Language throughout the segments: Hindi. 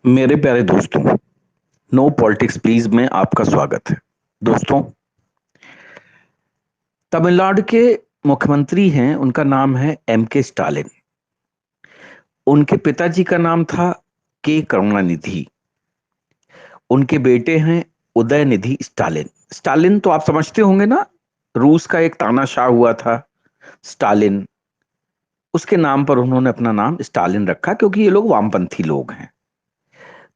मेरे प्यारे दोस्तों, नो पॉलिटिक्स प्लीज में आपका स्वागत है। दोस्तों, तमिलनाडु के मुख्यमंत्री हैं, उनका नाम है के स्टालिन। उनके पिताजी का नाम था के करुणानिधि। उनके बेटे हैं उदयनिधि स्टालिन। स्टालिन तो आप समझते होंगे ना, रूस का एक तानाशाह हुआ था स्टालिन। उसके नाम पर उन्होंने अपना नाम स्टालिन रखा क्योंकि ये लोग वामपंथी लोग हैं।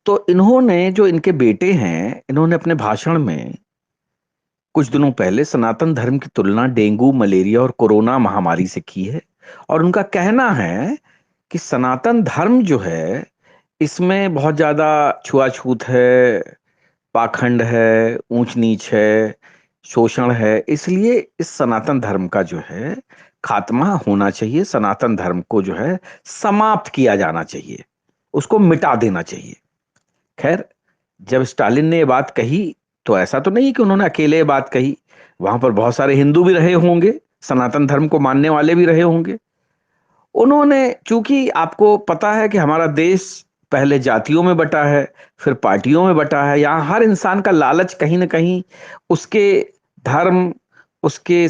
तो इन्होंने, जो इनके बेटे हैं, इन्होंने अपने भाषण में कुछ दिनों पहले सनातन धर्म की तुलना डेंगू, मलेरिया और कोरोना महामारी से की है। और उनका कहना है कि सनातन धर्म जो है, इसमें बहुत ज्यादा छुआछूत है, पाखंड है, ऊंच नीच है, शोषण है। इसलिए इस सनातन धर्म का जो है खात्मा होना चाहिए। सनातन धर्म को जो है समाप्त किया जाना चाहिए, उसको मिटा देना चाहिए। खैर, जब स्टालिन ने ये बात कही तो ऐसा तो नहीं कि उन्होंने अकेले ये बात कही। वहां पर बहुत सारे हिंदू भी रहे होंगे, सनातन धर्म को मानने वाले भी रहे होंगे। उन्होंने, चूंकि आपको पता है कि हमारा देश पहले जातियों में बटा है, फिर पार्टियों में बटा है। यहाँ हर इंसान का लालच कहीं ना कहीं उसके धर्म, उसके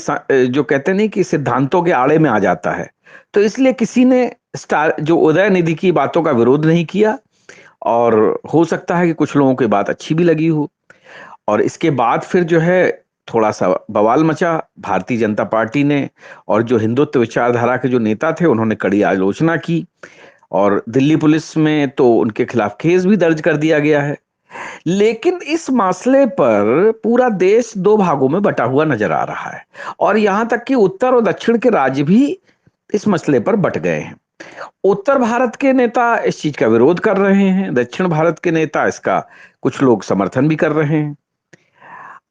जो कहते नहीं कि सिद्धांतों के आड़े में आ जाता है। तो इसलिए किसी ने जो उदय निधि की बातों का विरोध नहीं किया। और हो सकता है कि कुछ लोगों की बात अच्छी भी लगी हो। और इसके बाद फिर जो है थोड़ा सा बवाल मचा भारतीय जनता पार्टी ने। और जो हिंदुत्व विचारधारा के जो नेता थे, उन्होंने कड़ी आलोचना की। और दिल्ली पुलिस में तो उनके खिलाफ केस भी दर्ज कर दिया गया है। लेकिन इस मसले पर पूरा देश दो भागों में बटा हुआ नजर आ रहा है। और यहां तक कि उत्तर और दक्षिण के राज्य भी इस मसले पर बट गए हैं। उत्तर भारत के नेता इस चीज का विरोध कर रहे हैं, दक्षिण भारत के नेता इसका कुछ लोग समर्थन भी कर रहे हैं।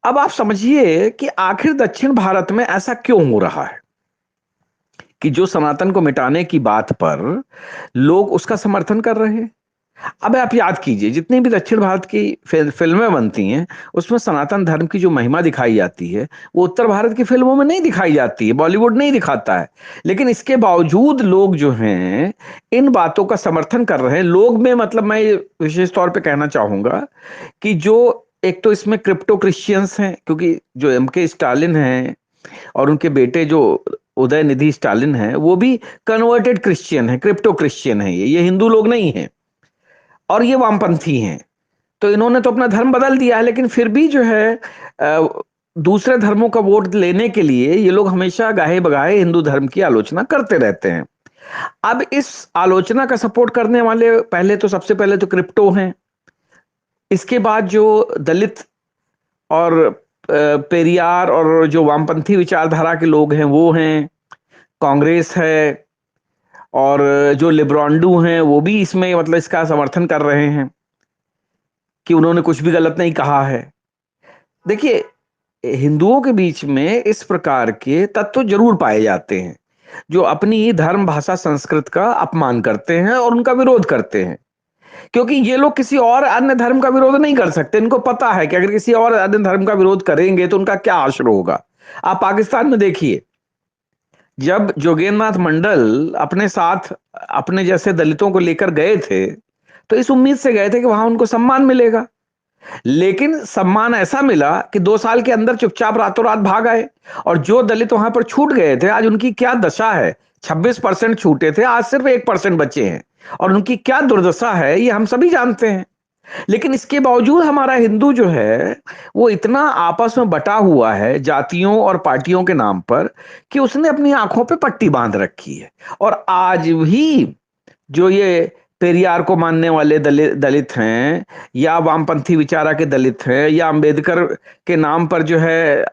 अब आप समझिए कि आखिर दक्षिण भारत में ऐसा क्यों हो रहा है कि जो सनातन को मिटाने की बात पर लोग उसका समर्थन कर रहे हैं। अब आप याद कीजिए, जितनी भी दक्षिण भारत की फिल्में बनती हैं, उसमें सनातन धर्म की जो महिमा दिखाई जाती है, वो उत्तर भारत की फिल्मों में नहीं दिखाई जाती है, बॉलीवुड नहीं दिखाता है। लेकिन इसके बावजूद लोग जो हैं इन बातों का समर्थन कर रहे हैं। लोग में मतलब मैं ये विशेष तौर पे कहना चाहूंगा कि जो एक तो इसमें क्रिप्टो क्रिश्चियंस हैं, क्योंकि जो के स्टालिन हैं और उनके बेटे जो उदय निधि स्टालिन हैं, वो भी कन्वर्टेड क्रिश्चियन है, क्रिप्टो क्रिश्चियन है। ये हिंदू लोग नहीं हैं और ये वामपंथी हैं। तो इन्होंने तो अपना धर्म बदल दिया है, लेकिन फिर भी जो है दूसरे धर्मों का वोट लेने के लिए ये लोग हमेशा गाहे बगाहे हिंदू धर्म की आलोचना करते रहते हैं। अब इस आलोचना का सपोर्ट करने वाले पहले तो, सबसे पहले तो क्रिप्टो हैं। इसके बाद जो दलित और पेरियार और जो वामपंथी विचारधारा के लोग हैं वो हैं, कांग्रेस है। और जो लिब्रांडू हैं वो भी इसमें मतलब इसका समर्थन कर रहे हैं कि उन्होंने कुछ भी गलत नहीं कहा है। देखिए, हिंदुओं के बीच में इस प्रकार के तत्व जरूर पाए जाते हैं जो अपनी ही धर्म, भाषा, संस्कृत का अपमान करते हैं और उनका विरोध करते हैं। क्योंकि ये लोग किसी और अन्य धर्म का विरोध नहीं कर सकते। इनको पता है कि अगर किसी और अन्य धर्म का विरोध करेंगे तो उनका क्या आश्रय होगा। आप पाकिस्तान में देखिए, जब जोगेंद्रनाथ मंडल अपने साथ अपने जैसे दलितों को लेकर गए थे, तो इस उम्मीद से गए थे कि वहां उनको सम्मान मिलेगा। लेकिन सम्मान ऐसा मिला कि 2 साल के अंदर चुपचाप रातों रात भाग आए। और जो दलित वहां पर छूट गए थे, आज उनकी क्या दशा है। 26% छूटे थे, आज सिर्फ 1% बचे हैं। और उनकी क्या दुर्दशा है ये हम सभी जानते हैं। लेकिन इसके बावजूद हमारा हिंदू जो है वो इतना आपस में बटा हुआ है जातियों और पार्टियों के नाम पर कि उसने अपनी आंखों पे पट्टी बांध रखी है। और आज भी जो ये पेरियार को मानने वाले दलित हैं, या वामपंथी विचारा के दलित हैं, या अंबेडकर के नाम पर जो है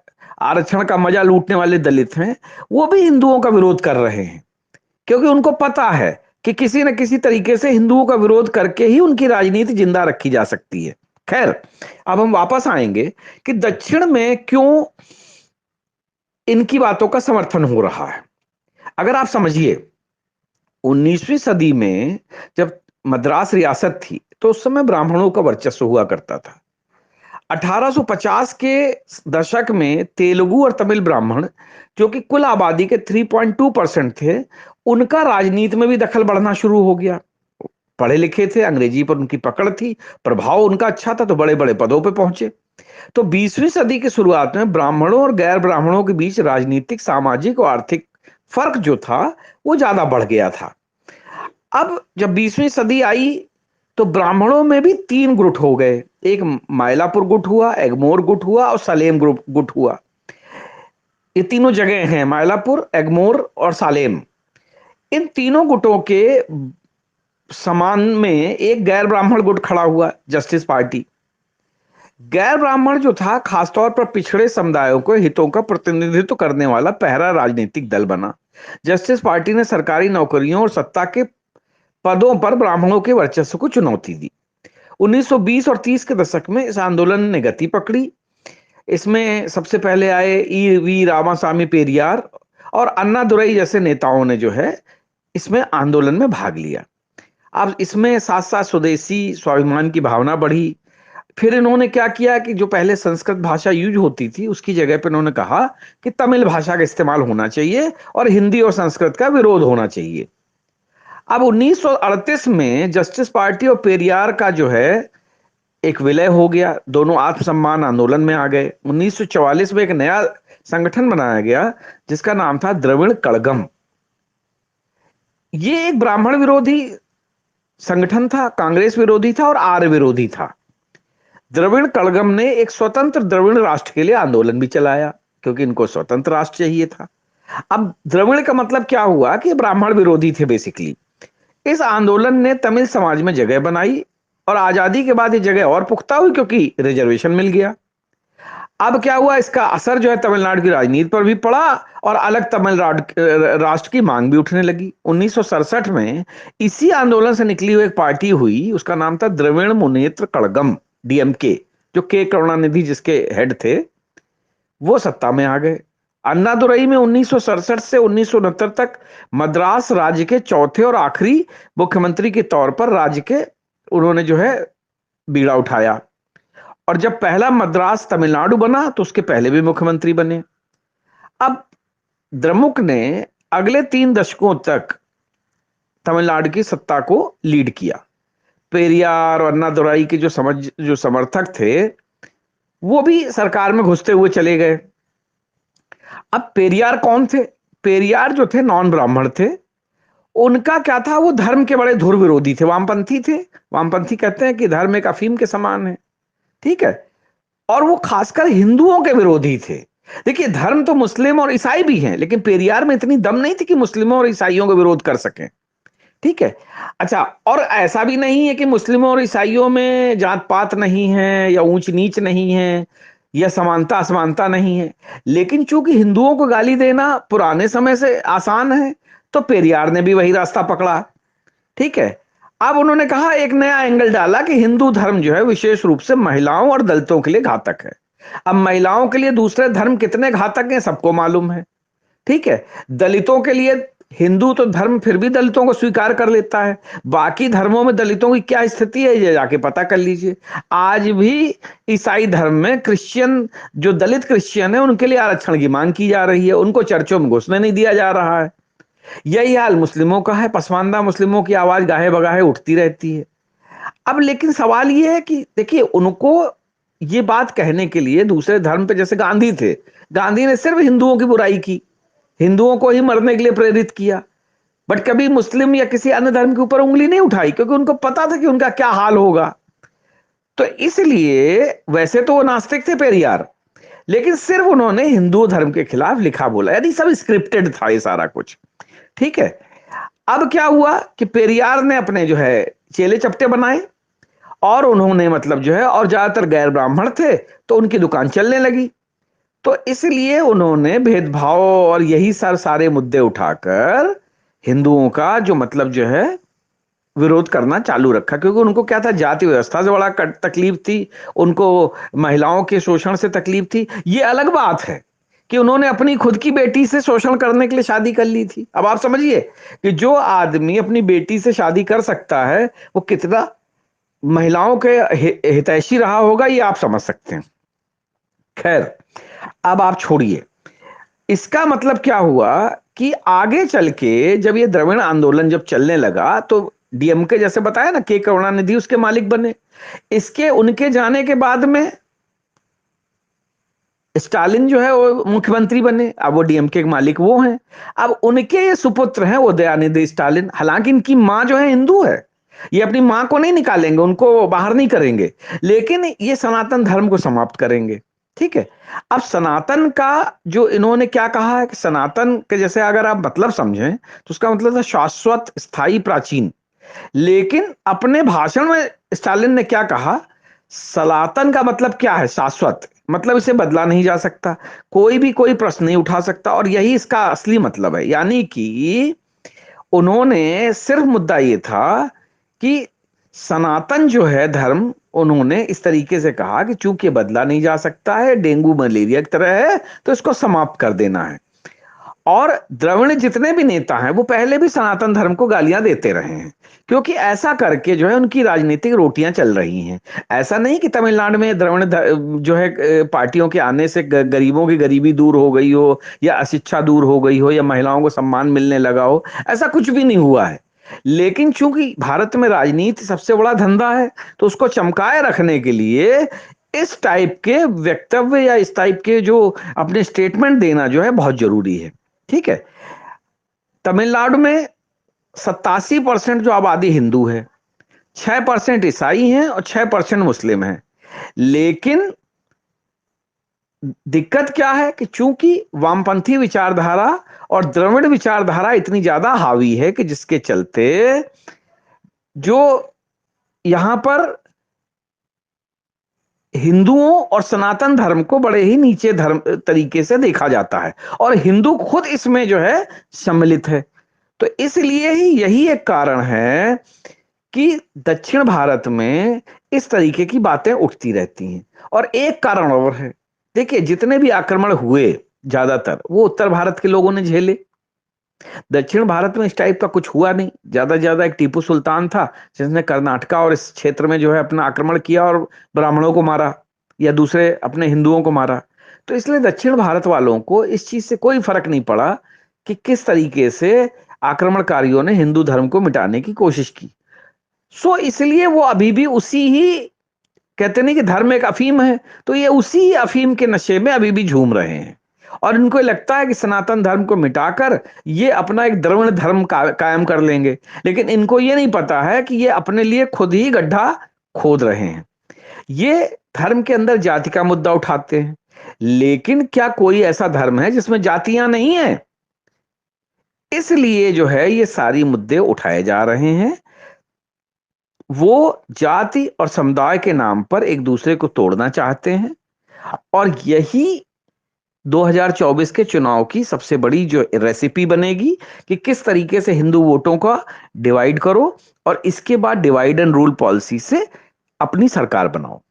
आरक्षण का मजा लूटने वाले दलित हैं, वो भी हिंदुओं का विरोध कर रहे हैं। क्योंकि उनको पता है कि किसी न किसी तरीके से हिंदुओं का विरोध करके ही उनकी राजनीति जिंदा रखी जा सकती है। खैर, अब हम वापस आएंगे कि दक्षिण में क्यों इनकी बातों का समर्थन हो रहा है। अगर आप समझिए, 19वीं सदी में जब मद्रास रियासत थी तो उस समय ब्राह्मणों का वर्चस्व हुआ करता था। 1850 के दशक में तेलुगु और तमिल ब्राह्मण, जो कि कुल आबादी के 3.2% थे, उनका राजनीति में भी दखल बढ़ना शुरू हो गया। पढ़े लिखे थे, अंग्रेजी पर उनकी पकड़ थी, प्रभाव उनका अच्छा था, तो बड़े बड़े पदों पे पहुंचे। तो 20वीं सदी की शुरुआत में ब्राह्मणों और गैर ब्राह्मणों के बीच राजनीतिक, सामाजिक और आर्थिक फर्क जो था वो ज्यादा बढ़ गया था। अब जब 20वीं सदी आई तो ब्राह्मणों में भी तीन गुट हो गए। एक मायलापुर गुट हुआ, एगमोर गुट हुआ और सालेम गुट हुआ। ये तीनों जगह हैं, मायलापुर, एगमोर और सालेम। इन तीनों गुटों के समान में एक गैर ब्राह्मण गुट खड़ा हुआ, जस्टिस पार्टी। गैर ब्राह्मण जो था खासतौर पर पिछड़े समुदायों को हितों का प्रतिनिधित्व करने वाला पहला राजनीतिक दल बना। जस्टिस पार्टी ने सरकारी नौकरियों और सत्ता के पदों पर ब्राह्मणों के वर्चस्व को चुनौती दी। 1920 और 30 के दशक में इस आंदोलन ने गति पकड़ी। इसमें सबसे पहले आए वी रामासामी पेरियार और अन्ना दुरई जैसे नेताओं ने जो है इसमें आंदोलन में भाग लिया। अब इसमें साथ साथ स्वदेशी स्वाभिमान की भावना बढ़ी। फिर इन्होंने क्या किया कि जो पहले संस्कृत भाषा यूज होती थी उसकी जगह पर इन्होंने कहा कि तमिल भाषा का इस्तेमाल होना चाहिए और हिंदी और संस्कृत का विरोध होना चाहिए। अब 1938 में जस्टिस पार्टी और पेरियार का जो है एक विलय हो गया, दोनों आत्मसम्मान आंदोलन में आ गए। 1944 में एक नया संगठन बनाया गया जिसका नाम था द्रविड़ कड़गम। ये एक ब्राह्मण विरोधी संगठन था, कांग्रेस विरोधी था और आर्य विरोधी था। द्रविड़ कड़गम ने एक स्वतंत्र द्रविड़ राष्ट्र के लिए आंदोलन भी चलाया क्योंकि इनको स्वतंत्र राष्ट्र चाहिए था। अब द्रविड़ का मतलब क्या हुआ कि ब्राह्मण विरोधी थे बेसिकली। इस आंदोलन ने तमिल समाज में जगह बनाई और आजादी के बाद ये जगह और पुख्ता हुई क्योंकि रिजर्वेशन मिल गया। अब क्या हुआ, इसका असर जो है तमिलनाडु की राजनीति पर भी पड़ा और अलग तमिल राष्ट्र की मांग भी उठने लगी। 1967 में इसी आंदोलन से निकली हुई एक पार्टी हुई, उसका नाम था द्रविड़ मुनेत्र कड़गम, डीएमके, जो के करुणानिधि जिसके हेड थे वो सत्ता में आ गए। अन्नादुरई में 1967 से 1969 तक मद्रास राज्य के चौथे और आखिरी मुख्यमंत्री के तौर पर राज्य के उन्होंने जो है बीड़ा उठाया। और जब पहला मद्रास तमिलनाडु बना तो उसके पहले भी मुख्यमंत्री बने। अब द्रमुक ने अगले 3 दशकों तक तमिलनाडु की सत्ता को लीड किया। पेरियार और अन्नादुरई के जो समर्थक थे वो भी सरकार में घुसते हुए चले गए। अब पेरियार कौन थे? पेरियार जो थे नॉन ब्राह्मण थे। उनका क्या था, वो धर्म के बड़े धुर विरोधी थे, वामपंथी थे। वामपंथी कहते हैं कि धर्म एक अफीम के समान है, ठीक है। और वो खासकर हिंदुओं के विरोधी थे। देखिए, धर्म तो मुस्लिम और ईसाई भी हैं, लेकिन पेरियार में इतनी दम नहीं थी कि मुस्लिमों और ईसाइयों का विरोध कर सकें, ठीक है। अच्छा, और ऐसा भी नहीं है कि मुस्लिमों और ईसाइयों में जात पात नहीं है या ऊंच नीच नहीं है या समानता असमानता नहीं है, लेकिन चूंकि हिंदुओं को गाली देना पुराने समय से आसान है तो पेरियार ने भी वही रास्ता पकड़ा, ठीक है। अब उन्होंने कहा, एक नया एंगल डाला कि हिंदू धर्म जो है विशेष रूप से महिलाओं और दलितों के लिए घातक है। अब महिलाओं के लिए दूसरे धर्म कितने घातक हैं सबको मालूम है, ठीक है। दलितों के लिए हिंदू तो धर्म फिर भी दलितों को स्वीकार कर लेता है, बाकी धर्मों में दलितों की क्या स्थिति है ये जाके पता कर लीजिए। आज भी ईसाई धर्म में क्रिश्चियन, जो दलित क्रिश्चियन है उनके लिए आरक्षण की मांग की जा रही है, उनको चर्चों में घुसने नहीं दिया जा रहा है। यही हाल मुस्लिमों का है, पसमानदा मुस्लिमों की आवाज गाहे बगाहे उठती रहती है। अब लेकिन सवाल यह है कि देखिए, उनको ये बात कहने के लिए दूसरे धर्म पे, जैसे गांधी थे, गांधी ने सिर्फ हिंदुओं की बुराई की, हिंदुओं को ही मरने के लिए प्रेरित किया, बट कभी मुस्लिम या किसी अन्य धर्म के ऊपर उंगली नहीं उठाई क्योंकि उनको पता था कि उनका क्या हाल होगा। तो इसलिए वैसे तो वो नास्तिक थे पेरियार, लेकिन सिर्फ उन्होंने हिंदू धर्म के खिलाफ लिखा बोला, यानी सब स्क्रिप्टेड था ये सारा कुछ, ठीक है। अब क्या हुआ कि पेरियार ने अपने जो है चेले चपटे बनाए और उन्होंने मतलब जो है, और ज्यादातर गैर ब्राह्मण थे तो उनकी दुकान चलने लगी। तो इसलिए उन्होंने भेदभाव और यही सारे मुद्दे उठाकर हिंदुओं का जो मतलब जो है विरोध करना चालू रखा, क्योंकि उनको क्या था, जाति व्यवस्था से बड़ा तकलीफ थी, उनको महिलाओं के शोषण से तकलीफ थी। ये अलग बात है कि उन्होंने अपनी खुद की बेटी से शोषण करने के लिए शादी कर ली थी। अब आप समझिए कि जो आदमी अपनी बेटी से शादी कर सकता है वो कितना महिलाओं के हितैषी रहा होगा, ये आप समझ सकते हैं। खैर, अब आप छोड़िए, इसका मतलब क्या हुआ कि आगे चल के जब ये द्रविड़ आंदोलन जब चलने लगा तो डीएमके जैसे बताया ना, के करुणानिधि उसके मालिक बने। इसके उनके जाने के बाद में स्टालिन जो है वो मुख्यमंत्री बने, अब वो डीएमके के मालिक वो हैं। अब उनके ये सुपुत्र हैं उदयनिधि स्टालिन, हालांकि इनकी मां जो है हिंदू है, ये अपनी मां को नहीं निकालेंगे, उनको बाहर नहीं करेंगे, लेकिन ये सनातन धर्म को समाप्त करेंगे। ठीक है। अब सनातन का जो इन्होंने क्या कहा है कि सनातन के जैसे अगर आप मतलब समझें तो उसका मतलब था शाश्वत, स्थायी, प्राचीन। लेकिन अपने भाषण में स्टालिन ने क्या कहा, सनातन का मतलब क्या है, शाश्वत, मतलब इसे बदला नहीं जा सकता, कोई भी कोई प्रश्न नहीं उठा सकता, और यही इसका असली मतलब है। यानी कि उन्होंने सिर्फ मुद्दा ये था कि सनातन जो है धर्म, उन्होंने इस तरीके से कहा कि चूंकि बदला नहीं जा सकता है, डेंगू मलेरिया की तरह है, तो इसको समाप्त कर देना है। और द्रविड़ जितने भी नेता हैं वो पहले भी सनातन धर्म को गालियां देते रहे हैं, क्योंकि ऐसा करके जो है उनकी राजनीतिक रोटियां चल रही हैं। ऐसा नहीं कि तमिलनाडु में द्रविड़ जो है पार्टियों के आने से गरीबों की गरीबी दूर हो गई हो, या अशिक्षा दूर हो गई हो, या महिलाओं को सम्मान मिलने लगा हो, ऐसा कुछ भी नहीं हुआ है। लेकिन चूंकि भारत में राजनीति सबसे बड़ा धंधा है, तो उसको चमकाए रखने के लिए इस टाइप के वक्तव्य या इस टाइप के जो अपने स्टेटमेंट देना जो है बहुत जरूरी है। ठीक है। तमिलनाडु में 87% जो आबादी हिंदू है, 6% ईसाई हैं और 6% मुस्लिम हैं। लेकिन दिक्कत क्या है कि चूंकि वामपंथी विचारधारा और द्रविड़ विचारधारा इतनी ज्यादा हावी है कि जिसके चलते जो यहां पर हिंदुओं और सनातन धर्म को बड़े ही नीचे धर्म तरीके से देखा जाता है, और हिंदू खुद इसमें जो है सम्मिलित है। तो इसलिए ही यही एक कारण है कि दक्षिण भारत में इस तरीके की बातें उठती रहती हैं। और एक कारण और है, देखिए जितने भी आक्रमण हुए ज्यादातर वो उत्तर भारत के लोगों ने झेले, दक्षिण भारत में इस टाइप का कुछ हुआ नहीं। ज्यादा से ज्यादा एक टीपू सुल्तान था जिसने कर्नाटका और इस क्षेत्र में जो है अपना आक्रमण किया और ब्राह्मणों को मारा या दूसरे अपने हिंदुओं को मारा। तो इसलिए दक्षिण भारत वालों को इस चीज से कोई फर्क नहीं पड़ा कि किस तरीके से आक्रमणकारियों ने हिंदू धर्म को मिटाने की कोशिश की। सो इसलिए वो अभी भी उसी ही, कहते नहीं कि धर्म एक अफीम है, तो ये उसी अफीम के नशे में अभी भी झूम रहे हैं। और इनको लगता है कि सनातन धर्म को मिटाकर ये अपना एक द्रविड़ धर्म कायम कर लेंगे, लेकिन इनको ये नहीं पता है कि ये अपने लिए खुद ही गड्ढा खोद रहे हैं। ये धर्म के अंदर जाति का मुद्दा उठाते हैं, लेकिन क्या कोई ऐसा धर्म है जिसमें जातियां नहीं है? इसलिए जो है ये सारी मुद्दे उठाए जा रहे हैं। वो जाति और समुदाय के नाम पर एक दूसरे को तोड़ना चाहते हैं, और यही 2024 के चुनाव की सबसे बड़ी जो रेसिपी बनेगी कि किस तरीके से हिंदू वोटों का डिवाइड करो, और इसके बाद डिवाइड एंड रूल पॉलिसी से अपनी सरकार बनाओ।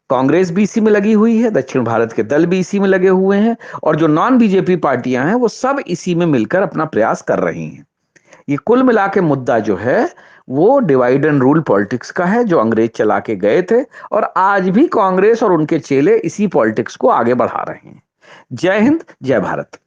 कांग्रेस भी इसी में लगी हुई है, दक्षिण भारत के दल भी इसी में लगे हुए हैं, और जो नॉन बीजेपी पार्टियां हैं वो सब इसी में मिलकर अपना प्रयास कर रही हैं। ये कुल मिला के मुद्दा जो है वो डिवाइड एंड रूल पॉलिटिक्स का है, जो अंग्रेज चला के गए थे, और आज भी कांग्रेस और उनके चेले इसी पॉलिटिक्स को आगे बढ़ा रहे हैं। जय हिंद, जय भारत।